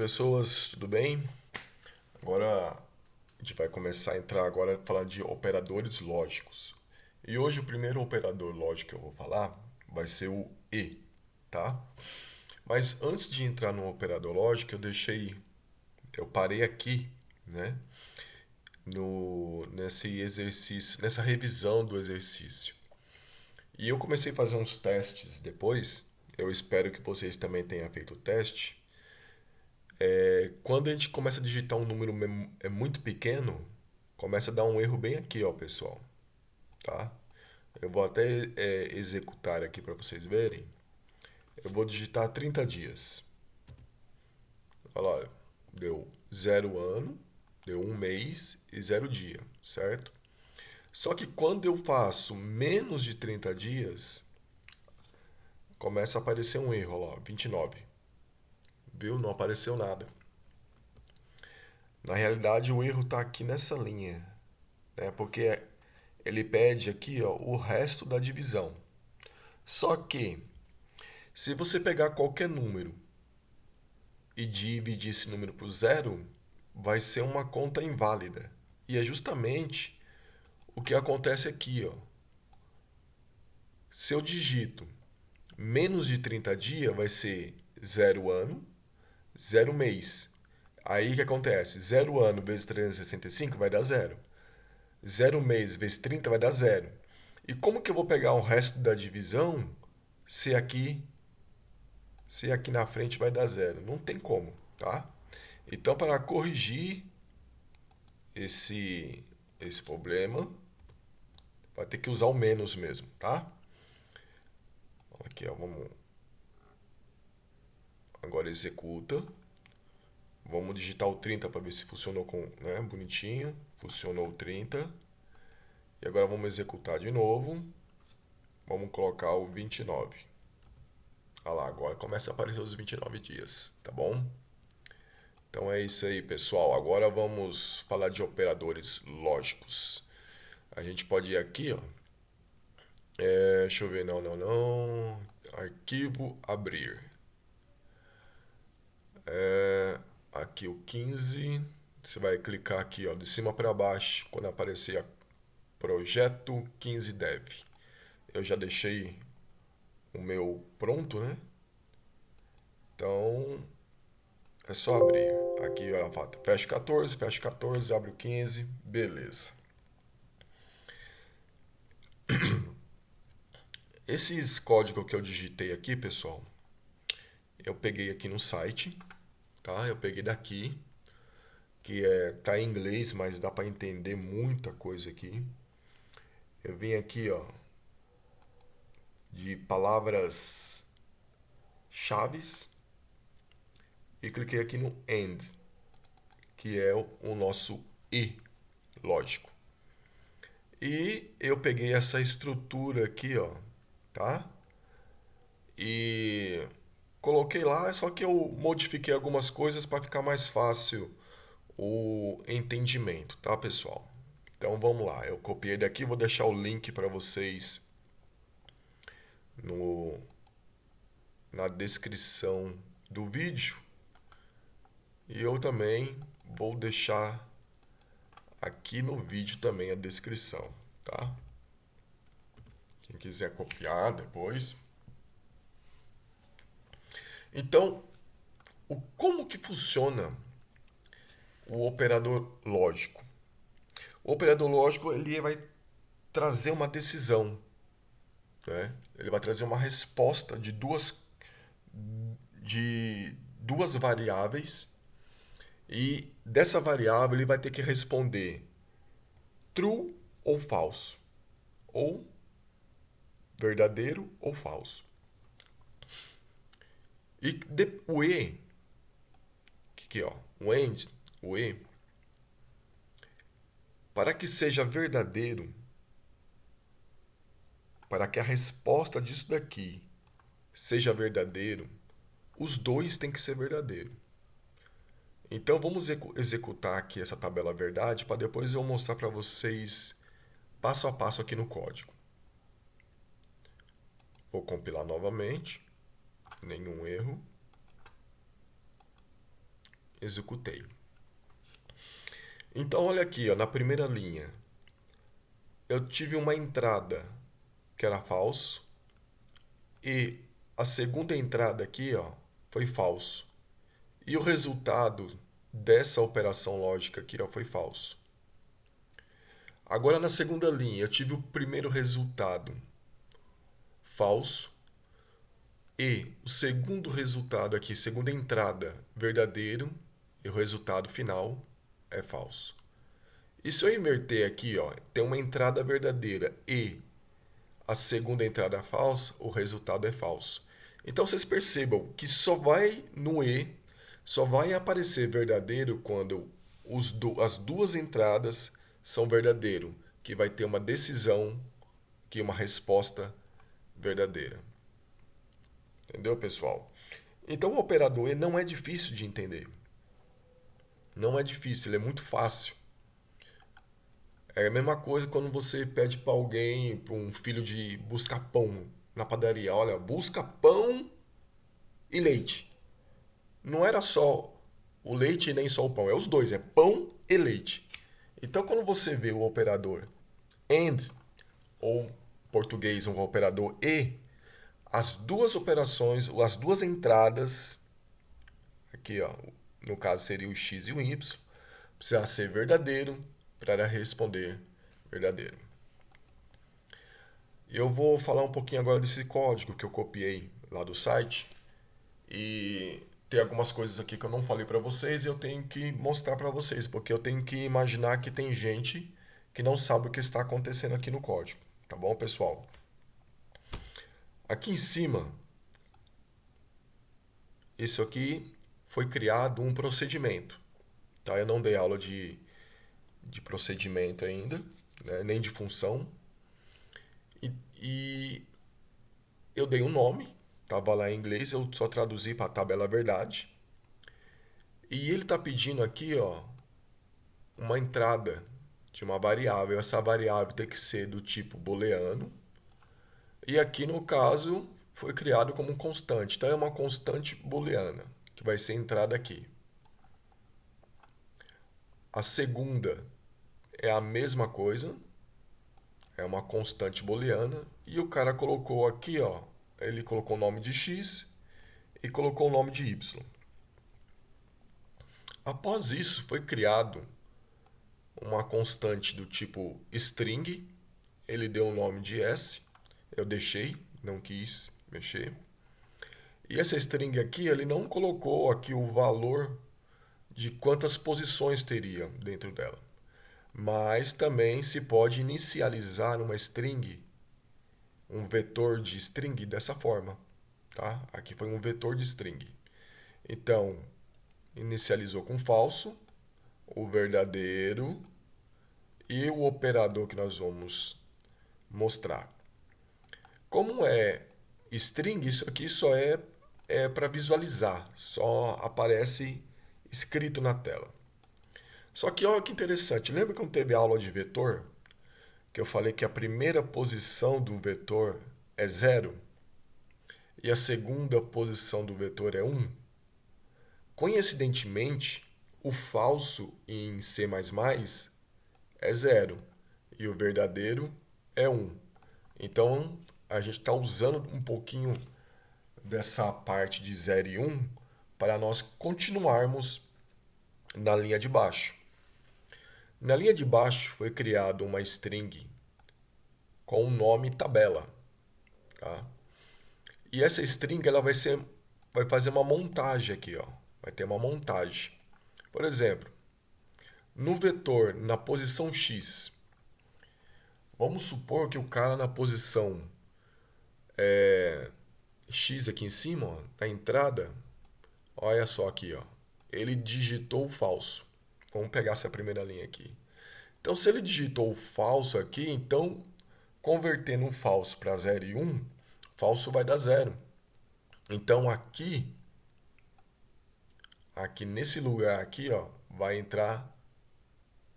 Oi pessoas, tudo bem? Agora a gente vai começar a entrar agora falando de operadores lógicos. E hoje o primeiro operador lógico que eu vou falar vai ser o e, tá? Mas antes de entrar no operador lógico, eu parei aqui, né? No nesse exercício, nessa revisão do exercício. E eu comecei a fazer uns testes depois. Eu espero que vocês também tenham feito o teste. Quando a gente começa a digitar um número muito pequeno, começa a dar um erro bem aqui, ó, pessoal, tá? Eu vou até executar aqui para vocês verem. Eu vou digitar 30 dias. Olha lá, deu 0 ano, deu um mês e 0 dia, certo? Só que quando eu faço menos de 30 dias, começa a aparecer um erro, olha lá, 29. Viu? Não apareceu nada. Na realidade, o erro está aqui nessa linha, né? Porque ele pede aqui, ó, o resto da divisão. Só que, se você pegar qualquer número e dividir esse número por zero, vai ser uma conta inválida. E é justamente o que acontece aqui, ó. Se eu digito menos de 30 dias, vai ser 0 ano, 0 mês. Aí o que acontece? 0 ano vezes 365 vai dar zero. 0 mês vezes 30 vai dar zero. E como que eu vou pegar o resto da divisão se aqui se aqui na frente vai dar zero? Não tem como, tá? Então, para corrigir esse, esse problema, vai ter que usar o menos mesmo, tá? Aqui, ó, vamos... Agora executa. Vamos digitar o 30 para ver se funcionou com, né, bonitinho. Funcionou o 30. E agora vamos executar de novo. Vamos colocar o 29. Olha lá, agora começa a aparecer os 29 dias, tá bom? Então é isso aí, pessoal. Agora vamos falar de operadores lógicos. A gente pode ir aqui, ó. Deixa eu ver, não, não, não. Arquivo abrir. Aqui o 15. Você vai clicar aqui, ó, de cima para baixo, quando aparecer projeto 15 dev. Eu já deixei o meu pronto, né? Então é só abrir. Aqui ela fala, fecha 14, abre o 15, beleza. Esses códigos que eu digitei aqui, pessoal, eu peguei aqui no site, tá? Eu peguei daqui, que tá em inglês, mas dá para entender muita coisa aqui. Eu vim aqui, ó, de palavras chaves e cliquei aqui no end, que é o nosso e, lógico. E eu peguei essa estrutura aqui, ó, tá? E coloquei lá, só que eu modifiquei algumas coisas para ficar mais fácil o entendimento, tá, pessoal? Então vamos lá, eu copiei daqui, vou deixar o link para vocês no, na descrição do vídeo e eu também vou deixar aqui no vídeo também a descrição, tá? Quem quiser copiar depois. Então, como que funciona o operador lógico? O operador lógico ele vai trazer uma decisão, né? Ele vai trazer uma resposta de duas variáveis e dessa variável ele vai ter que responder true ou falso, ou verdadeiro ou falso. E o e, que ó, o end, o e, para que seja verdadeiro, para que a resposta disso daqui seja verdadeiro, os dois têm que ser verdadeiro. Então vamos executar aqui essa tabela verdade para depois eu mostrar para vocês passo a passo aqui no código. Vou compilar novamente, nenhum erro. executei. Então olha aqui, ó, na primeira linha, eu tive uma entrada que era falso e a segunda entrada aqui, ó, foi falso. E o resultado dessa operação lógica aqui, ó, foi falso. Agora na segunda linha, eu tive o primeiro resultado falso e o segundo resultado aqui, segunda entrada, verdadeiro, e o resultado final é falso. E se eu inverter aqui, ó, tem uma entrada verdadeira e a segunda entrada falsa, o resultado é falso. Então vocês percebam que só vai no E, só vai aparecer verdadeiro quando as duas entradas são verdadeiro, que vai ter uma decisão, que é uma resposta verdadeira. Entendeu, pessoal? Então o operador E não é difícil de entender. Não é difícil, ele é muito fácil. É a mesma coisa quando você pede para alguém, para um filho de buscar pão na padaria. Olha, busca pão e leite. Não era só o leite e nem só o pão, é os dois, é pão e leite. Então quando você vê o operador AND, ou em português um operador E, as duas operações, as duas entradas, aqui ó, no caso seria o X e o Y, precisa ser verdadeiro para responder verdadeiro. Eu vou falar um pouquinho agora desse código que eu copiei lá do site e tem algumas coisas aqui que eu não falei para vocês e eu tenho que mostrar para vocês, porque eu tenho que imaginar que tem gente que não sabe o que está acontecendo aqui no código, tá bom, pessoal? Aqui em cima, isso aqui foi criado um procedimento, tá? Eu não dei aula de procedimento ainda, né? Nem de função. E eu dei um nome, estava lá em inglês, eu só traduzi para a tabela verdade. E ele está pedindo aqui, ó, uma entrada de uma variável. Essa variável tem que ser do tipo booleano. E aqui no caso foi criado como constante. Então é uma constante booleana que vai ser entrada aqui. A segunda é a mesma coisa, é uma constante booleana e o cara colocou aqui, ó, ele colocou o nome de x e colocou o nome de y. Após isso, foi criado uma constante do tipo string, ele deu o nome de s, eu deixei, não quis mexer. E essa string aqui, ele não colocou aqui o valor de quantas posições teria dentro dela. Mas também se pode inicializar uma string, um vetor de string dessa forma, tá? Aqui foi um vetor de string. Então, inicializou com falso, o verdadeiro e o operador que nós vamos mostrar. Como é string, isso aqui só é para visualizar, só aparece escrito na tela. Só que olha que interessante, lembra quando teve aula de vetor? Que eu falei que a primeira posição do vetor é 0 e a segunda posição do vetor é 1? Coincidentemente, o falso em C++ é 0 e o verdadeiro é 1. Então, a gente está usando um pouquinho dessa parte de 0 e 1 para nós continuarmos na linha de baixo. Na linha de baixo foi criada uma string com o nome tabela. Tá? E essa string ela vai fazer uma montagem aqui. Ó. Vai ter uma montagem. Por exemplo, no vetor, na posição x, vamos supor que o cara na posição x aqui em cima, ó, na entrada, olha só aqui, ó, ele digitou o falso. Vamos pegar essa primeira linha aqui. Então, se ele digitou o falso aqui, então, convertendo um falso para 0 e 1, falso vai dar 0. Então, aqui nesse lugar aqui, ó, vai entrar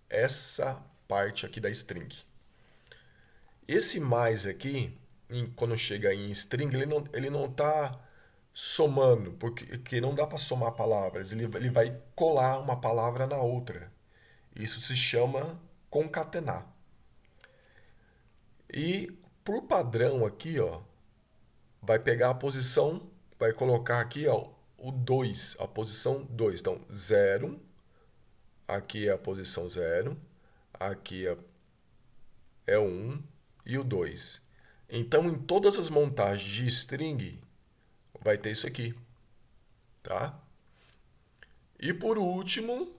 essa parte aqui da string. Esse mais aqui, quando chega em string, ele não está somando, porque não dá para somar palavras, ele vai colar uma palavra na outra. Isso se chama concatenar. E por padrão aqui, ó, vai pegar a posição, vai colocar aqui, ó, o 2, a posição 2. Então, zero, aqui é a posição zero, aqui é o 1 e o 2. Então, em todas as montagens de string, vai ter isso aqui, tá? E por último,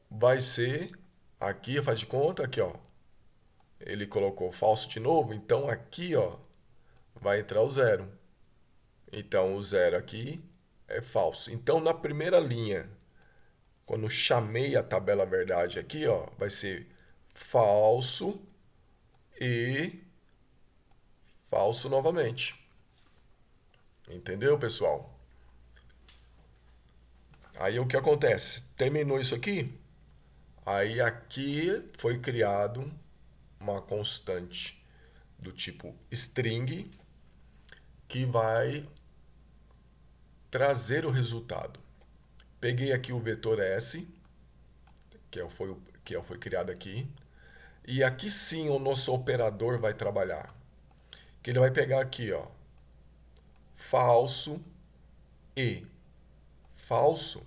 vai ser aqui, faz de conta, aqui, ó. Ele colocou falso de novo, então aqui, ó, vai entrar o zero. Então o zero aqui é falso. Então na primeira linha, quando chamei a tabela verdade aqui, ó, vai ser falso e falso novamente. Entendeu, pessoal? Aí o que acontece? Terminou isso aqui? Aí aqui foi criado uma constante do tipo string que vai trazer o resultado. Peguei aqui o vetor S, que foi criado aqui, e aqui sim o nosso operador vai trabalhar. Que ele vai pegar aqui, ó, falso e falso.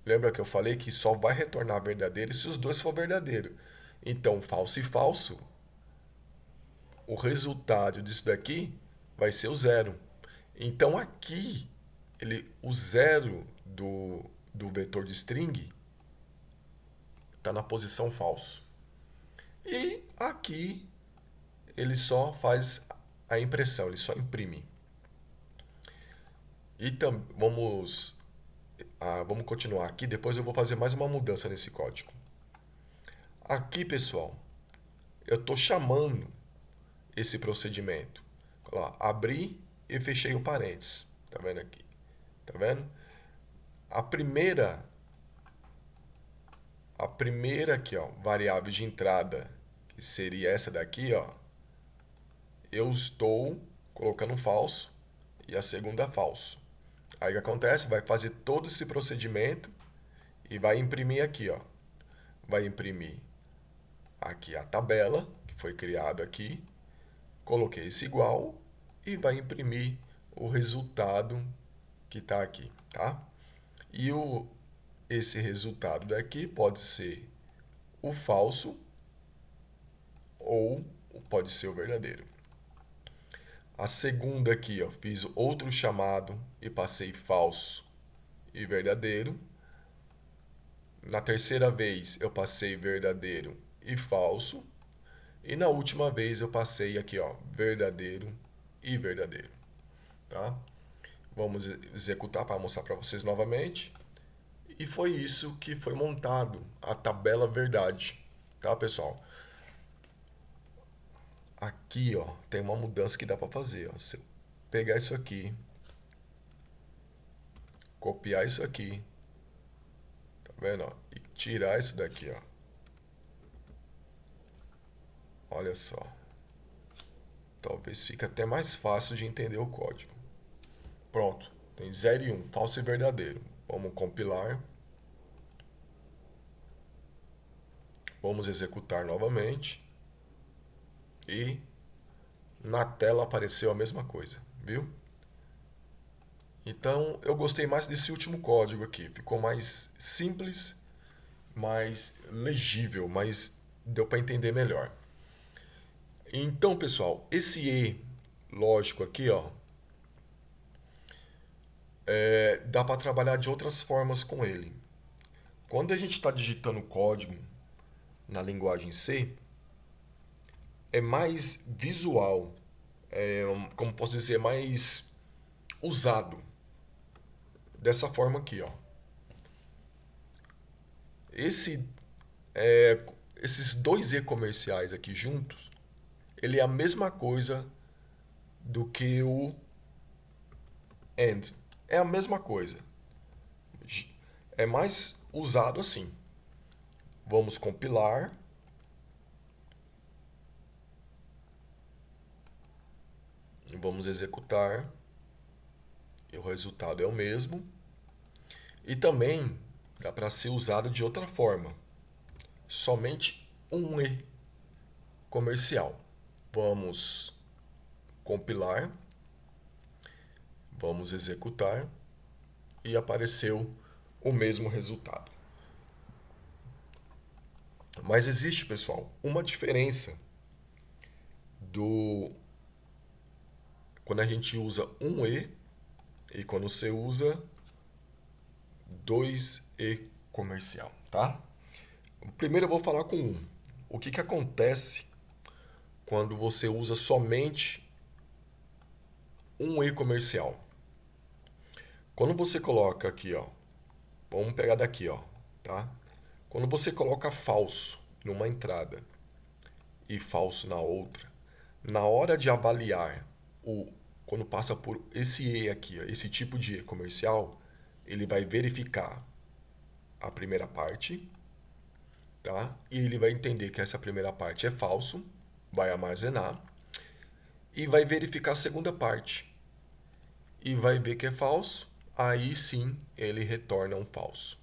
Lembra que eu falei que só vai retornar verdadeiro se os dois for verdadeiro. Então, falso e falso, o resultado disso daqui vai ser o zero. Então aqui, o zero do vetor de string está na posição falso. E aqui ele só faz a impressão, ele só imprime. E vamos continuar aqui, depois eu vou fazer mais uma mudança nesse código. Aqui, pessoal, eu estou chamando esse procedimento. Ó, abri e fechei o parênteses. Tá vendo aqui? Tá vendo? A primeira, a primeira aqui, ó, variável de entrada, que seria essa daqui, ó, eu estou colocando falso e a segunda falso. Aí o que acontece? Vai fazer todo esse procedimento e vai imprimir aqui, ó. Vai imprimir aqui a tabela que foi criado aqui, coloquei esse igual e vai imprimir o resultado que está aqui, tá? E esse resultado daqui pode ser o falso ou pode ser o verdadeiro. A segunda aqui, ó, fiz outro chamado e passei falso e verdadeiro. Na terceira vez eu passei verdadeiro e falso. E na última vez eu passei aqui, ó, verdadeiro e verdadeiro, tá? Vamos executar para mostrar para vocês novamente. E foi isso que foi montado, a tabela verdade, tá, pessoal? Aqui, ó, tem uma mudança que dá para fazer, ó. Você pegar isso aqui, copiar isso aqui, tá vendo, ó? E tirar isso daqui, ó. Olha só. Talvez fique até mais fácil de entender o código. Pronto, tem 0 e 1, falso e verdadeiro. Vamos compilar. Vamos executar novamente. E na tela apareceu a mesma coisa, viu? Então eu gostei mais desse último código aqui. Ficou mais simples, mais legível, mais deu para entender melhor. Então, pessoal, esse E lógico aqui, ó, dá para trabalhar de outras formas com ele. Quando a gente está digitando código na linguagem C, é mais visual, como posso dizer, mais usado. Dessa forma aqui, ó. Esse, é, esses dois E comerciais aqui juntos, ele é a mesma coisa do que o AND. É a mesma coisa. É mais usado assim. Vamos compilar. Vamos executar. o resultado é o mesmo. E também dá para ser usado de outra forma. Somente um E comercial. Vamos compilar, vamos executar e apareceu o mesmo resultado. Mas existe, pessoal, uma diferença do quando a gente usa um e quando você usa dois E comercial, tá? Primeiro eu vou falar com um. O que acontece quando você usa somente um E comercial? Quando você coloca aqui, ó, vamos pegar daqui, ó, tá? Quando você coloca falso numa entrada e falso na outra, na hora de avaliar quando passa por esse E aqui, ó, esse tipo de E comercial, ele vai verificar a primeira parte, tá? E ele vai entender que essa primeira parte é falso, vai armazenar e vai verificar a segunda parte e vai ver que é falso, aí sim ele retorna um falso.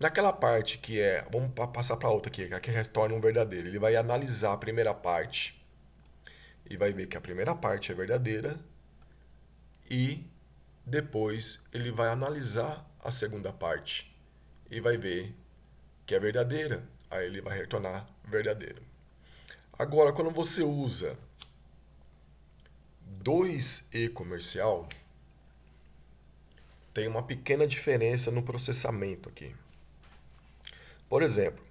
Naquela parte que é, vamos passar para outra aqui, que retorna um verdadeiro. Ele vai analisar a primeira parte e vai ver que a primeira parte é verdadeira e depois ele vai analisar a segunda parte e vai ver que é verdadeira. Aí ele vai retornar verdadeiro. Agora, quando você usa dois E comercial, tem uma pequena diferença no processamento aqui. Por exemplo,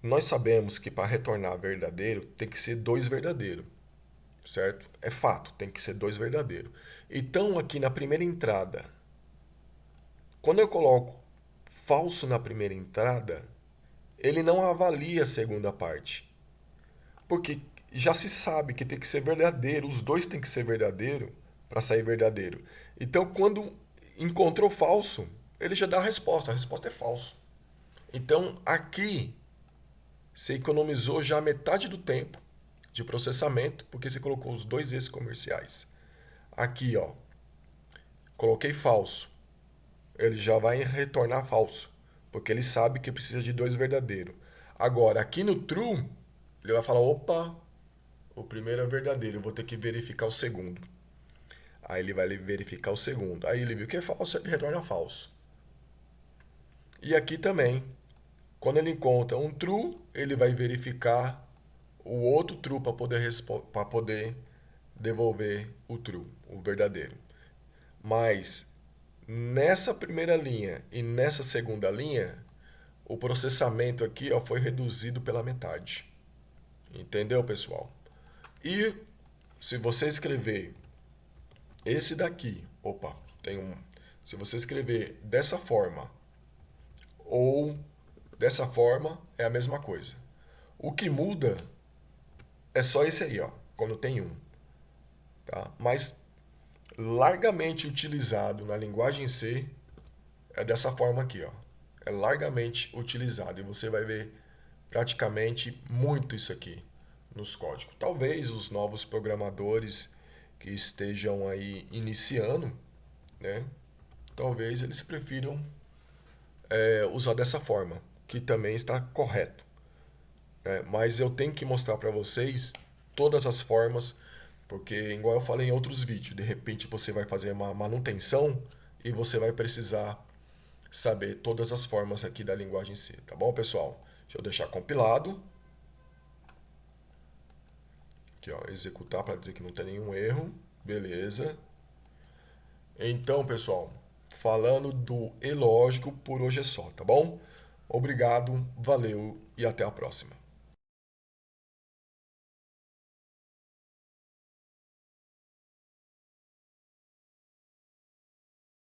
nós sabemos que para retornar verdadeiro tem que ser dois verdadeiros, certo? É fato, tem que ser dois verdadeiros. Então, aqui na primeira entrada, quando eu coloco falso na primeira entrada, ele não avalia a segunda parte. Porque já se sabe que tem que ser verdadeiro, os dois tem que ser verdadeiro para sair verdadeiro. Então, quando encontrou falso, ele já dá a resposta é falso. Então, aqui você economizou já metade do tempo de processamento, porque você colocou os dois E's comerciais. Aqui, ó, coloquei falso. Ele já vai retornar falso, porque ele sabe que precisa de dois verdadeiros. Agora, aqui no true, ele vai falar, opa, o primeiro é verdadeiro, eu vou ter que verificar o segundo. Aí ele vai verificar o segundo. Aí ele viu que é falso, ele retorna falso. E aqui também, quando ele encontra um true, ele vai verificar o outro true para poder devolver o true, o verdadeiro. Mas nessa primeira linha e nessa segunda linha, o processamento aqui ó, foi reduzido pela metade. Entendeu, pessoal? E se você escrever esse daqui, opa, tem um. Se você escrever dessa forma ou dessa forma, é a mesma coisa. O que muda é só esse aí, ó, quando tem um. Tá? Mas largamente utilizado na linguagem C é dessa forma aqui, ó. É largamente utilizado e você vai ver praticamente muito isso aqui nos códigos. Talvez os novos programadores que estejam aí iniciando, né? Talvez eles prefiram usar dessa forma, que também está correto. Mas eu tenho que mostrar para vocês todas as formas, porque, igual eu falei em outros vídeos, de repente você vai fazer uma manutenção e você vai precisar saber todas as formas aqui da linguagem C, tá bom, pessoal? Deixa eu deixar compilado. Aqui, ó, executar para dizer que não tem nenhum erro. Beleza. Então, pessoal, falando do E lógico, por hoje é só, tá bom? Obrigado, valeu e até a próxima.